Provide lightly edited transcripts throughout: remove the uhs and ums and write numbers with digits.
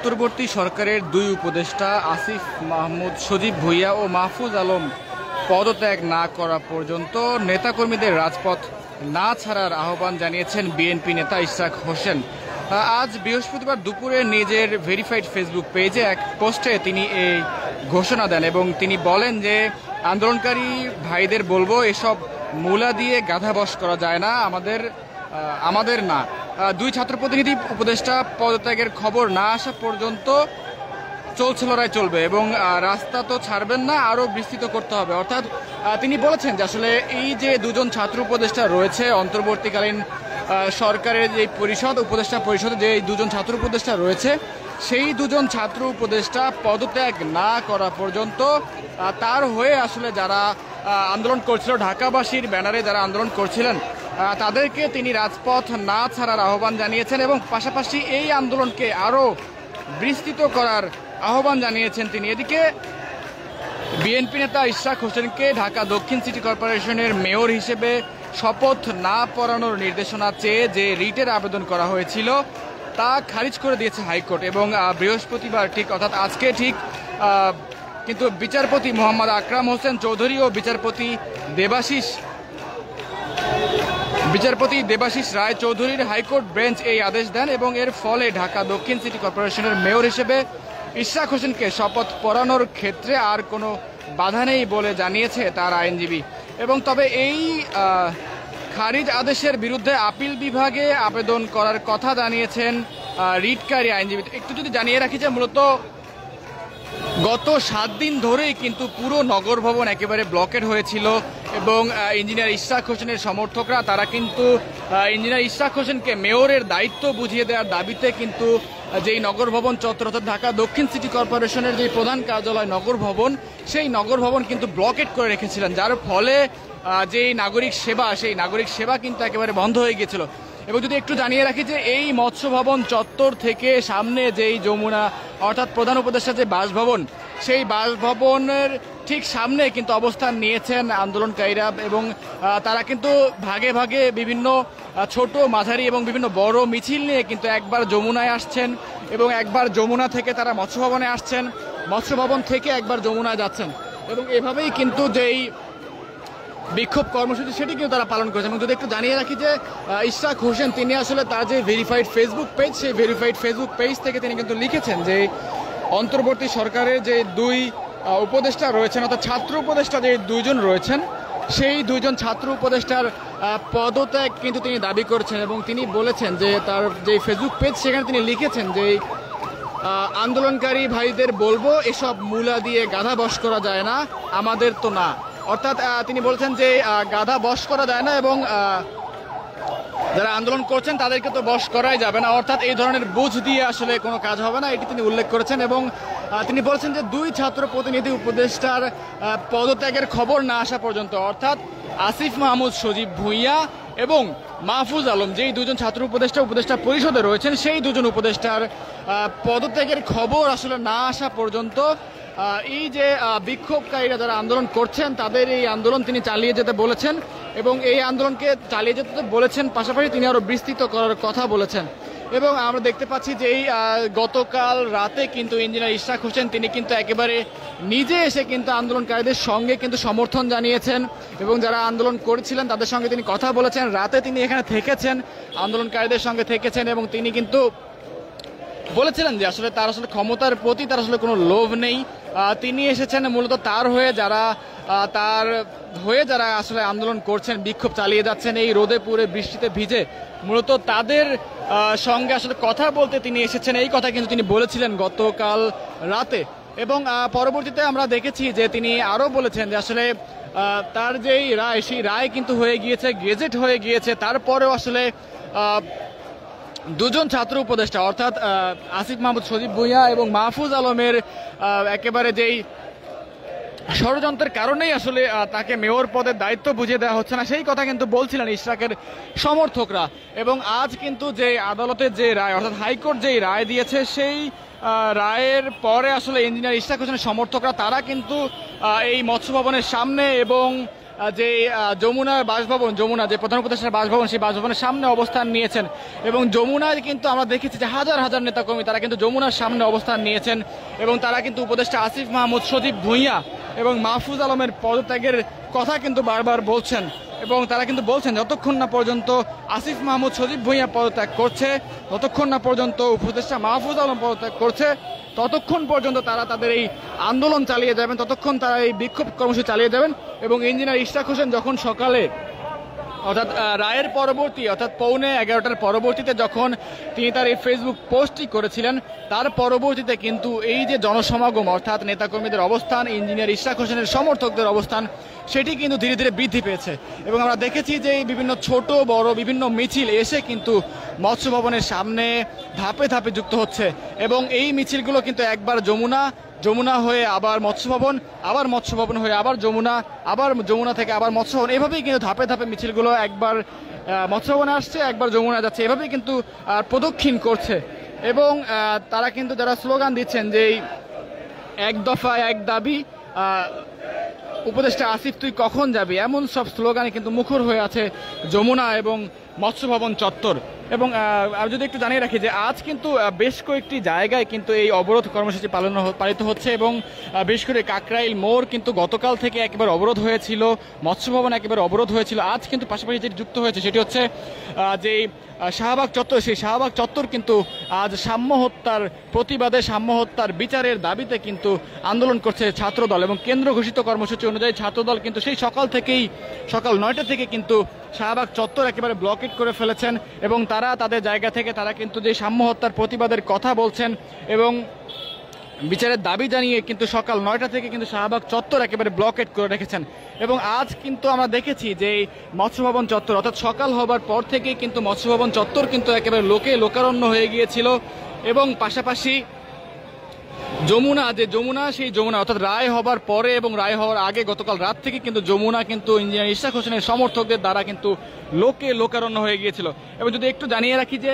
অন্তর্বর্তী সরকারের দুই উপদেষ্টা আসিফ মাহমুদ সজীব ভুঁইয়া ও মাহফুজ আলম পদত্যাগ না করা পর্যন্ত নেতাকর্মীদের রাজপথ না ছাড়ার আহ্বান জানিয়েছেন বিএনপি নেতা ইশরাক হোসেন। আজ বৃহস্পতিবার দুপুরে নিজের ভেরিফাইড ফেসবুক পেজে এক পোস্টে তিনি এই ঘোষণা দেন এবং তিনি বলেন যে আন্দোলনকারী ভাইদের বলবো, এসব মূলা দিয়ে গাধা বশ করা যায় না, আমাদের না। দুই ছাত্র প্রতিনিধি উপদেষ্টা পদত্যাগের খবর না আসা পর্যন্ত চলছে লড়াই চলবে এবং রাস্তা তো ছাড়বেন না, আরও বিস্তৃত করতে হবে। অর্থাৎ তিনি বলেছেন যে আসলে এই যে দুজন ছাত্র উপদেষ্টা রয়েছে অন্তর্বর্তীকালীন সরকারের যে উপদেষ্টা পরিষদে যে দুজন ছাত্র উপদেষ্টা রয়েছে, সেই দুজন ছাত্র উপদেষ্টা পদত্যাগ না করা পর্যন্ত তার হয়ে আসলে যারা আন্দোলন করছিল, ঢাকাবাসীর ব্যানারে যারা আন্দোলন করছিলেন, তাদেরকে তিনি রাজপথ না ছাড়ার আহ্বান জানিয়েছেন এবং পাশাপাশি এই আন্দোলনকে আরও বিস্তৃত করার আহ্বান জানিয়েছেন তিনি। এদিকে বিএনপি নেতা ইশরাক হোসেনকে ঢাকা দক্ষিণ সিটি কর্পোরেশনের মেয়র হিসেবে শপথ না পড়ানোর নির্দেশনা চেয়ে যে রিটের আবেদন করা হয়েছিল তা খারিজ করে দিয়েছে হাইকোর্ট এবং বৃহস্পতিবার ঠিক অর্থাৎ আজকে ঠিক কিন্তু বিচারপতি মোহাম্মদ আকরাম হোসেন চৌধুরী ও বিচারপতি দেবাশিস রায় চৌধুরীর হাইকোর্ট বেঞ্চ এই আদেশ দেন এবং এর ফলে ঢাকা দক্ষিণ সিটি কর্পোরেশনের মেয়র হিসেবে ইশরাক হোসেনকে শপথ পড়ানোর ক্ষেত্রে আর কোনো বাধা নেই বলে জানিয়েছে তার আইনজীবী। এবং তবে এই খারিজ আদেশের বিরুদ্ধে আপিল বিভাগে আবেদন করার কথা জানিয়েছেন রিটকারী আইনজীবী। একটু যদি জানিয়ে রাখি যে মূলত গত 7 দিন ধরেই কিন্তু পুরো নগর ভবন একেবারে ব্লকেড হয়েছিল এবং ইঞ্জিনিয়ার ইশরাক হোসেনের সমর্থকরা তারা কিন্তু ইঞ্জিনিয়ার ইশরাক হোসেনকে মেয়রের দায়িত্ব বুঝিয়ে দেওয়ার দাবিতে কিন্তু যেই নগর ভবন চত্বর অর্থাৎ ঢাকা দক্ষিণ সিটি কর্পোরেশনের যে প্রধান কার্যালয় নগর ভবন, সেই নগর ভবন কিন্তু ব্লকেড করে রেখেছিলেন, যার ফলে যেই নাগরিক সেবা কিন্তু একেবারে বন্ধ হয়ে গিয়েছিল। এবং যদি একটু জানিয়ে রাখি যে এই মৎস্য ভবন চত্বর থেকে সামনে যেই যমুনা অর্থাৎ প্রধান উপদেষ্টা যে বাসভবন, সেই বাসভবনের ঠিক সামনে কিন্তু অবস্থান নিয়েছেন আন্দোলনকারীরা এবং তারা কিন্তু ভাগে ভাগে বিভিন্ন ছোট মাঝারি এবং বিভিন্ন বড় মিছিল নিয়ে কিন্তু একবার যমুনায় আসছেন এবং একবার যমুনা থেকে তারা মৎস্য ভবনে আসছেন, মৎস্য ভবন থেকে একবার যমুনায় যাচ্ছেন এবং এভাবেই কিন্তু যেই বিক্ষোভ কর্মসূচি সেটি কিন্তু তারা পালন করেছে। এবং যদি একটু জানিয়ে রাখি যে ইশরাক হোসেন তিনি আসলে তার যে ভেরিফাইড ফেসবুক পেজ, সেই ভেরিফাইড ফেসবুক পেজ থেকে তিনি কিন্তু লিখেছেন যে অন্তর্বর্তী সরকারের যে দুই উপদেষ্টা রয়েছেন অর্থাৎ ছাত্র উপদেষ্টা যে দুইজন রয়েছেন, সেই দুইজন ছাত্র উপদেষ্টার পদত্যাগ কিন্তু তিনি দাবি করছেন এবং তিনি বলেছেন যে তার যে ফেসবুক পেজ সেখানে তিনি লিখেছেন যে আন্দোলনকারী ভাইদের বলবো, এসব মূলা দিয়ে গাধা বশ করা যায় না, আমাদের তো না। অর্থাৎ তিনি বলছেন যে গাধা বশ করা যায় না এবং যারা আন্দোলন করছেন তাদেরকে তো বশ করাই যাবে না, অর্থাৎ এই ধরনের বুঝ দিয়ে আসলে কোনো কাজ হবে না, এটি তিনি উল্লেখ করেছেন। এবং তিনি বলছেন যে দুই ছাত্র প্রতিনিধি উপদেষ্টার পদত্যাগের খবর না আসা পর্যন্ত অর্থাৎ আসিফ মাহমুদ সজীব ভুঁইয়া এবং মাহফুজ আলম যেই দুজন ছাত্র উপদেষ্টা পরিষদে রয়েছেন, সেই দুজন উপদেষ্টার পদত্যাগের খবর আসলে না আসা পর্যন্ত এই যে বিক্ষোভকারীরা যারা আন্দোলন করছেন তাদের এই আন্দোলন তিনি চালিয়ে যেতে বলেছেন এবং এই আন্দোলনকে চালিয়ে যেতে বলেছেন, পাশাপাশি তিনি আরও বিস্তৃত করার কথা বলেছেন। এবং আমরা দেখতে পাচ্ছি যে এই গতকাল রাতে কিন্তু ইঞ্জিনিয়ার ইশরাক হোসেন তিনি কিন্তু একেবারে নিজে এসে কিন্তু আন্দোলনকারীদের সঙ্গে কিন্তু সমর্থন জানিয়েছেন এবং যারা আন্দোলন করেছিলেন তাদের সঙ্গে তিনি কথা বলেছেন, রাতে তিনি এখানে থেকেছেন, আন্দোলনকারীদের সঙ্গে থেকেছেন এবং তিনি কিন্তু বলেছিলেন যে আসলে তার আসলে ক্ষমতার প্রতি তার আসলে কোনো লোভ নেই, তিনি এসেছেন মূলত তার হয়ে যারা আসলে আন্দোলন করছেন, বিক্ষোভ চালিয়ে যাচ্ছেন এই রোদে পুরে বৃষ্টিতে ভিজে, মূলত তাদের সঙ্গে আসলে কথা বলতে তিনি এসেছেন, এই কথা কিন্তু তিনি বলেছিলেন গতকাল রাতে। এবং পরবর্তীতে আমরা দেখেছি যে তিনি আরও বলেছেন যে আসলে তার যেই রায়, সেই রায় কিন্তু হয়ে গিয়েছে, গেজেট হয়ে গিয়েছে, তারপরেও আসলে দুজন ছাত্র উপদেষ্টা অর্থাৎ আসিফ মাহমুদ সজীব ভুঁইয়া এবং মাহফুজ আলমের একেবারে যেই ষড়যন্ত্রের কারণেই আসলে তাকে মেয়র পদের দায়িত্ব বুঝিয়ে দেওয়া হচ্ছে না, সেই কথা কিন্তু বলছিলেন ইশরাকের সমর্থকরা। এবং আজ কিন্তু যে আদালতের যে রায় অর্থাৎ হাইকোর্ট যেই রায় দিয়েছে, সেই রায়ের পরে আসলে ইঞ্জিনিয়ার ইশরাক হোসেনের সমর্থকরা তারা কিন্তু এই মৎস্য ভবনের সামনে এবং যে যমুনার বাসভবন, যমুনা যে প্রধান উপদেষ্টার বাসভবন, সেই বাসভবনের সামনে অবস্থান নিয়েছেন। এবং যমুনায় কিন্তু আমরা দেখেছি যে হাজার হাজার নেতাকর্মী তারা কিন্তু যমুনার সামনে অবস্থান নিয়েছেন এবং তারা কিন্তু উপদেষ্টা আসিফ মাহমুদ, সজীব ভুঁইয়া এবং মাহফুজ আলমের পদত্যাগের কথা কিন্তু বারবার বলছেন। এবং তারা কিন্তু বলছেন যতক্ষণ না পর্যন্ত আসিফ মাহমুদ, সজীব ভুঁইয়া পদত্যাগ করছে, ততক্ষণ না পর্যন্ত উপদেষ্টা মাহফুজ আলম পদত্যাগ করছে, ততক্ষণ পর্যন্ত তারা তাদের এই আন্দোলন চালিয়ে যাবেন, ততক্ষণ তারা এই বিক্ষোভ কর্মসূচি চালিয়ে যাবেন। এবং ইঞ্জিনিয়ার ইশরাক হোসেন যখন সকালে অর্থাৎ রায়ের পরবর্তী অর্থাৎ 11:15 পরবর্তীতে যখন তিনি তার এই ফেসবুক পোস্টটি করেছিলেন, তার পরবর্তীতে কিন্তু এই যে জনসমাগম অর্থাৎ নেতাকর্মীদের অবস্থান, ইঞ্জিনিয়ার ইশরাক হোসেনের সমর্থকদের অবস্থান, সেটি কিন্তু ধীরে ধীরে বৃদ্ধি পেয়েছে। এবং আমরা দেখেছি যে বিভিন্ন ছোট বড় বিভিন্ন মিছিল এসে কিন্তু মৎস্য ভবনের সামনে ধাপে ধাপে যুক্ত হচ্ছে। এবং এই মিছিলগুলো কিন্তু একবার যমুনা হয়ে আবার মৎস্য ভবন, আবার মৎস্য ভবন হয়ে আবার যমুনা, আবার যমুনা থেকে আবার মৎস্য ভবন, এভাবেই কিন্তু ধাপে ধাপে মিছিলগুলো একবার মৎস্য ভবনে আসছে, একবার যমুনা যাচ্ছে, এভাবেই কিন্তু প্রদক্ষিণ করছে। এবং তারা কিন্তু যারা স্লোগান দিচ্ছেন যে এক দফা এক দাবি, উপদেষ্টা আসিফ তুই কখন যাবি, এমন সব স্লোগানে কিন্তু মুখর হয়ে আছে যমুনা এবং মৎস্য ভবন চত্বর। এবং আমি যদি একটু জানিয়ে রাখি যে আজ কিন্তু বেশ কয়েকটি জায়গায় কিন্তু এই অবরোধ কর্মসূচি পালিত হচ্ছে। এবং বিশেষ করে কাকরাইল মোড় কিন্তু গতকাল থেকে একেবারে অবরোধ হয়েছিল, মৎস্য ভবন একেবারে অবরোধ হয়েছিল। আজ কিন্তু পাশাপাশি যেটি যুক্ত হয়েছে সেটি হচ্ছে যে শাহবাগ চত্বর, সেই শাহবাগ চত্বর কিন্তু আজ সাম্য হত্যার প্রতিবাদে, সাম্য হত্যার বিচারের দাবিতে কিন্তু আন্দোলন করছে ছাত্রদল। এবং কেন্দ্র ঘোষিত কর্মসূচি অনুযায়ী ছাত্রদল কিন্তু সেই সকাল 9টা থেকে কিন্তু শাহবাগ চত্বর একেবারে ব্লকেট করে ফেলেছেন। এবং তারা তাদের জায়গা থেকে তারা কিন্তু যে সাম্য হত্যার প্রতিবাদের কথা বলছেন এবং বিচারের দাবি জানিয়ে কিন্তু সকাল 9টা থেকে কিন্তু শাহবাগ চত্বর একেবারে ব্লকেট করে রেখেছেন। এবং আজ কিন্তু আমরা দেখেছি যে মৎস্য ভবন চত্বর অর্থাৎ সকাল হবার পর থেকেই কিন্তু মৎস্য ভবন চত্বর কিন্তু একেবারে লোকারণ্য হয়ে গিয়েছিল। এবং পাশাপাশি যমুনা সেই যমুনা অর্থাৎ রায় হবার পরে এবং রায় হওয়ার আগে গতকাল রাত থেকে কিন্তু যমুনা কিন্তু ইঞ্জিনিয়ার ইশরাক হোসেনের সমর্থকদের দ্বারা কিন্তু লোকারণ্য হয়ে গিয়েছিল। এবং যদি একটু জানিয়ে রাখি যে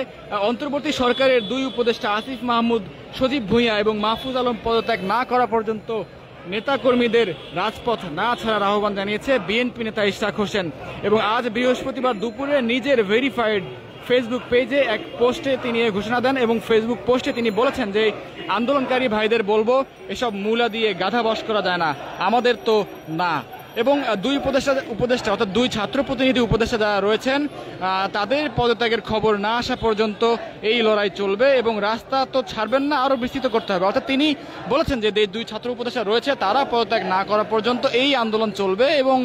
অন্তর্বর্তী সরকারের 2 উপদেষ্টা আসিফ মাহমুদ, সজীব ভুঁইয়া এবং মাহফুজ আলম পদত্যাগ না করা পর্যন্ত নেতাকর্মীদের রাজপথ না ছাড়ার আহ্বান জানিয়েছে বিএনপি নেতা ইশরাক হোসেন। এবং আজ বৃহস্পতিবার দুপুরে নিজের ভেরিফাইড ফেসবুক পেজে এক পোস্টে তিনি ঘোষণা দেন এবং ফেসবুক পোস্টে তিনি বলেছেন যে আন্দোলনকারী ভাইদের বলবো এসব মূলা দিয়ে গাধা বশ করা যায় না, আমাদের তো না। এবং 2 উপদেষ্টা অর্থাৎ 2 ছাত্র প্রতিনিধি উপদেষ্টা যারা রয়েছেন তাদের পদত্যাগের খবর না আসা পর্যন্ত এই লড়াই চলবে এবং রাস্তা তো ছাড়বেন না, আরও বিস্তৃত করতে হবে। অর্থাৎ তিনি বলেছেন যে 2 ছাত্র উপদেষ্টা রয়েছে তারা পদত্যাগ না করা পর্যন্ত এই আন্দোলন চলবে এবং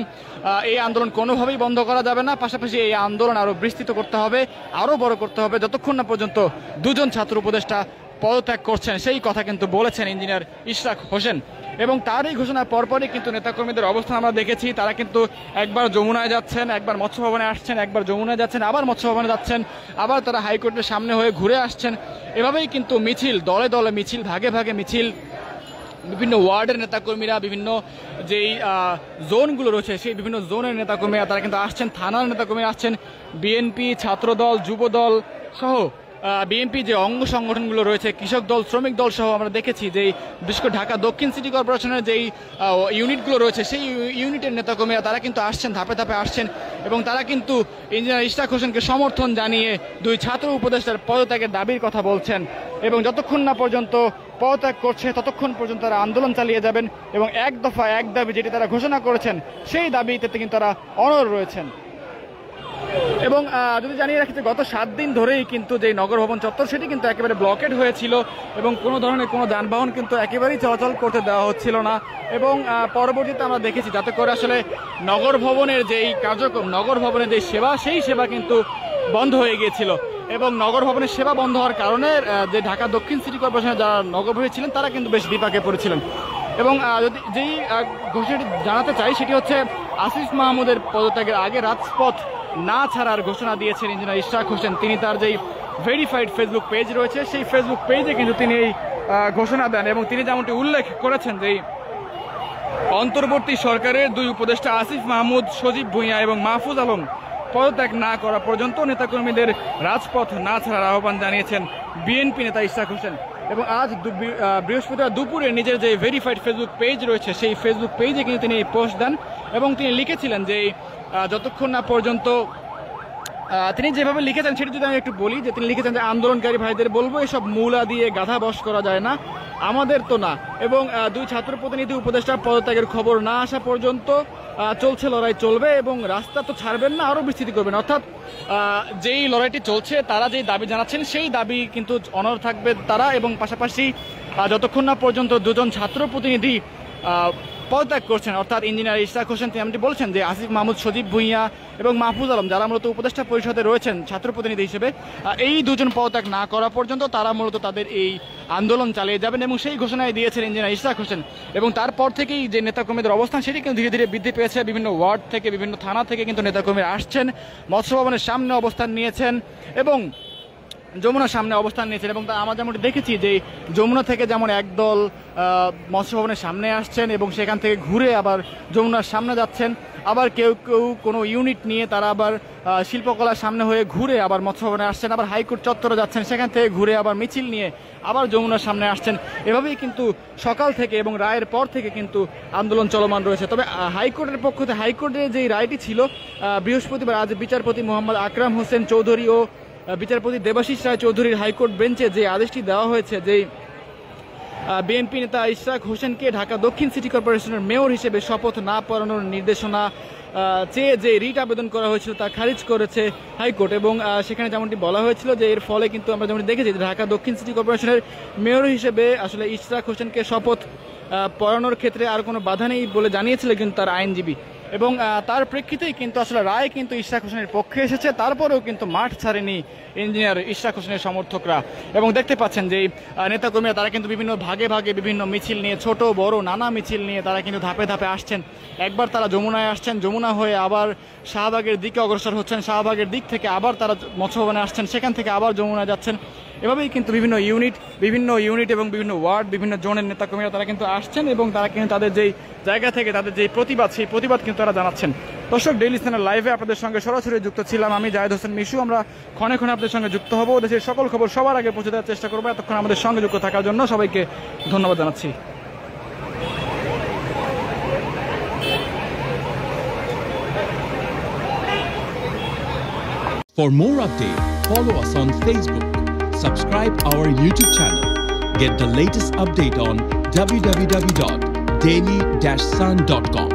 এই আন্দোলন কোনোভাবেই বন্ধ করা যাবে না। পাশাপাশি এই আন্দোলন আরও বিস্তৃত করতে হবে, আরও বড় করতে হবে, যতক্ষণ না পর্যন্ত 2জন ছাত্র উপদেষ্টা পদত্যাগ করছেন সেই কথা কিন্তু বলেছেন ইঞ্জিনিয়ার ইশরাক হোসেন। এবং তার এই ঘোষণার পরপরই কিন্তু নেতাকর্মীদের অবস্থান আমরা দেখেছি, তারা কিন্তু একবার যমুনায় যাচ্ছেন, একবার মৎস্য ভবনে আসছেন, একবার যমুনায় যাচ্ছেন, আবার মৎস্য ভবনে যাচ্ছেন, আবার তারা হাইকোর্টের সামনে হয়ে ঘুরে আসছেন। এভাবেই কিন্তু মিছিল, দলে দলে মিছিল, ভাগে ভাগে মিছিল, বিভিন্ন ওয়ার্ডের নেতাকর্মীরা, বিভিন্ন যেই জোনগুলো রয়েছে সেই বিভিন্ন জোনের নেতাকর্মীরা তারা কিন্তু আসছেন, থানার নেতাকর্মীরা আসছেন, বিএনপি, ছাত্রদল, যুবদল সহ বিএনপি যে অঙ্গ সংগঠনগুলো রয়েছে, কৃষক দল, শ্রমিক দল সহ আমরা দেখেছি যে বিশেষ করে ঢাকা দক্ষিণ সিটি কর্পোরেশনের যেই ইউনিটগুলো রয়েছে সেই ইউনিটের নেতাকর্মীরা তারা কিন্তু আসছেন, ধাপে ধাপে আসছেন এবং তারা কিন্তু ইঞ্জিনিয়ার ইশরাক হোসেনকে সমর্থন জানিয়ে 2 ছাত্র উপদেষ্টার পদত্যাগের দাবির কথা বলছেন। এবং যতক্ষণ না পর্যন্ত পদত্যাগ করছে ততক্ষণ পর্যন্ত তারা আন্দোলন চালিয়ে যাবেন এবং এক দফা এক দাবি যেটি তারা ঘোষণা করেছেন সেই দাবিতে কিন্তু তারা অনড় রয়েছেন। এবং যদি জানিয়ে রাখি যে গত 7 দিন ধরেই কিন্তু যে নগর ভবন চত্বর সেটি কিন্তু একেবারে ব্লকেড হয়েছিল এবং কোনো ধরনের কোনো যানবাহন কিন্তু একেবারেই চলাচল করতে দেওয়া হচ্ছিল না। এবং পরবর্তীতে আমরা দেখেছি যাতে করে আসলে নগর ভবনের যেই কার্যক্রম, নগর ভবনের যে সেবা, সেই সেবা কিন্তু বন্ধ হয়ে গিয়েছিল। এবং নগর ভবনের সেবা বন্ধ হওয়ার কারণে যে ঢাকা দক্ষিণ সিটি কর্পোরেশনের যারা নগরপ্রহরী ছিলেন তারা কিন্তু বেশ বিপাকে পড়েছিলেন। এবং যদি যেই ঘোষণাটি জানাতে চাই সেটি হচ্ছে আসিফ মাহমুদের পদত্যাগের আগে রাজপথ না ছাড়ার ঘোষণা দিয়েছেন ইঞ্জিনিয়ার ইশরাক হোসেন। তিনি তার যেই ভেরিফাইড ফেসবুক পেজ রয়েছে সেই ফেসবুক পেজে কিন্তু তিনি এই ঘোষণা দেন এবং তিনি যেমনটি উল্লেখ করেছেন যে অন্তর্বর্তী সরকারের 2 উপদেষ্টা আসিফ মাহমুদ, সজীব ভুঁইয়া এবং মাহফুজ আলম পদত্যাগ না করা পর্যন্ত নেতাকর্মীদের রাজপথ না ছাড়ার আহ্বান জানিয়েছেন বিএনপি নেতা ইশরাক হোসেন। এবং আজ বৃহস্পতিবার দুপুরে নিজের যে ভেরিফাইড ফেসবুক পেজ রয়েছে সেই ফেসবুক পেজে কিন্তু তিনি এই পোস্ট দেন এবং তিনি লিখেছিলেন যে যতক্ষণ না পর্যন্ত তিনি যেভাবে লিখেছেন সেটি যদি আমি একটু বলি, যে তিনি লিখেছেন যে আন্দোলনকারী ভাইদের বলবো এসব মূলা দিয়ে গাধা বশ করা যায় না, আমাদের তো না। এবং দুই ছাত্র প্রতিনিধি উপদেষ্টা পদত্যাগের খবর না আসা পর্যন্ত চলছে লড়াই চলবে এবং রাস্তা তো ছাড়বেন না, আরও বিস্তৃতি করবেন। অর্থাৎ যেই লড়াইটি চলছে তারা যেই দাবি জানাচ্ছেন সেই দাবি কিন্তু অনড় থাকবে তারা। এবং পাশাপাশি যতক্ষণ না পর্যন্ত দুজন ছাত্র প্রতিনিধি পদত্যাগ করছেন, অর্থাৎ ইঞ্জিনিয়ার ইশরাক হোসেন, তিনি এমনটি বলছেন যে আসিফ মাহমুদ, সজীব ভুঁইয়া এবং মাহফুজ আলম যারা মূলত উপদেষ্টা পরিষদে রয়েছেন ছাত্র প্রতিনিধি হিসেবে, এই দুজন পদত্যাগ না করা পর্যন্ত তারা মূলত তাদের এই আন্দোলন চালিয়ে যাবেন এবং সেই ঘোষণায় দিয়েছেন ইঞ্জিনিয়ার ইশরাক হোসেন। এবং তারপর থেকেই যে নেতাকর্মীদের অবস্থান সেটি কিন্তু ধীরে ধীরে বৃদ্ধি পেয়েছে। বিভিন্ন ওয়ার্ড থেকে বিভিন্ন থানা থেকে কিন্তু নেতাকর্মীরা আসছেন, মৎস্য ভবনের সামনে অবস্থান নিয়েছেন এবং যমুনার সামনে অবস্থান নিয়েছেন। এবং আমরা যেমনটি দেখেছি যে যমুনা থেকে যেমন একদল মৎস্য ভবনের সামনে আসছেন এবং সেখান থেকে ঘুরে আবার যমুনার সামনে যাচ্ছেন, আবার কেউ কেউ কোনো ইউনিট নিয়ে তারা আবার শিল্পকলার সামনে হয়ে ঘুরে আবার মৎস্য ভবনে আসছেন, আবার হাইকোর্ট চত্বরে যাচ্ছেন, সেখান থেকে ঘুরে আবার মিছিল নিয়ে আবার যমুনার সামনে আসছেন। এভাবেই কিন্তু সকাল থেকে এবং রায়ের পর থেকে কিন্তু আন্দোলন চলমান রয়েছে। তবে হাইকোর্টের পক্ষ থেকে হাইকোর্টের যে রায়টি ছিল বৃহস্পতিবার, আজ বিচারপতি মোহাম্মদ আকরাম হোসেন চৌধুরী ও বিচারপতি দেবাশিস রায় চৌধুরীর হাইকোর্ট বেঞ্চে যে আদেশটি দেওয়া হয়েছে যে বিএনপি নেতা ইশরাক হোসেনকে ঢাকা দক্ষিণ সিটি কর্পোরেশনের মেয়র হিসেবে শপথ না পড়ানোর নির্দেশনা চেয়ে যে রিট আবেদন করা হয়েছিল তা খারিজ করেছে হাইকোর্ট। এবং সেখানে যেমনটি বলা হয়েছিল যে এর ফলে কিন্তু আমরা যেমন দেখেছি ঢাকা দক্ষিণ সিটি কর্পোরেশনের মেয়র হিসেবে আসলে ইশরাক হোসেনকে শপথ পড়ানোর ক্ষেত্রে আর কোনো বাধা নেই বলে জানিয়েছিলেন কিন্তু তার আইনজীবী। এবং তার প্রেক্ষিতেই কিন্তু আসলে রায় কিন্তু ইশরাক হোসেনের পক্ষে এসেছে। তারপরেও কিন্তু মাঠ ছাড়েনি ইঞ্জিনিয়ার ইশরাক হোসেনের সমর্থকরা। এবং দেখতে পাচ্ছেন যে নেতাকর্মীরা তারা কিন্তু বিভিন্ন ভাগে ভাগে বিভিন্ন মিছিল নিয়ে, ছোট বড় নানা মিছিল নিয়ে তারা কিন্তু ধাপে ধাপে আসছেন। একবার তারা যমুনায় আসছেন, যমুনা হয়ে আবার শাহবাগের দিকে অগ্রসর হচ্ছেন, শাহবাগের দিক থেকে আবার তারা মৎস্য ভবনে আসছেন, সেখান থেকে আবার যমুনায় যাচ্ছেন। এভাবেই কিন্তু বিভিন্ন ইউনিট এবং বিভিন্ন ওয়ার্ড, বিভিন্ন জোনের নেতাকর্মীরা তারা কিন্তু আসছেন এবং তারা কিন্তু তাদের যেই জায়গা থেকে তাদের যেই প্রতিবাদ, সেই প্রতিবাদ কিন্তু তারা জানাচ্ছেন। দর্শক, ডেইলি স্ট্যান্ডার্ড লাইভে আপনাদের সঙ্গে সরাসরি যুক্ত ছিলাম আমি জায়েদ হোসেন মিশু। আমরা ক্ষণে ক্ষণে আপনাদের সঙ্গে যুক্ত হব, দেশের সকল খবর সবার আগে পৌঁছে দেওয়ার চেষ্টা করবো। এতক্ষণ আমাদের সঙ্গে যুক্ত থাকার জন্য সবাইকে ধন্যবাদ জানাচ্ছি। For more updates, follow us on Facebook, subscribe our YouTube channel, get the latest update on www.daily-sun.com.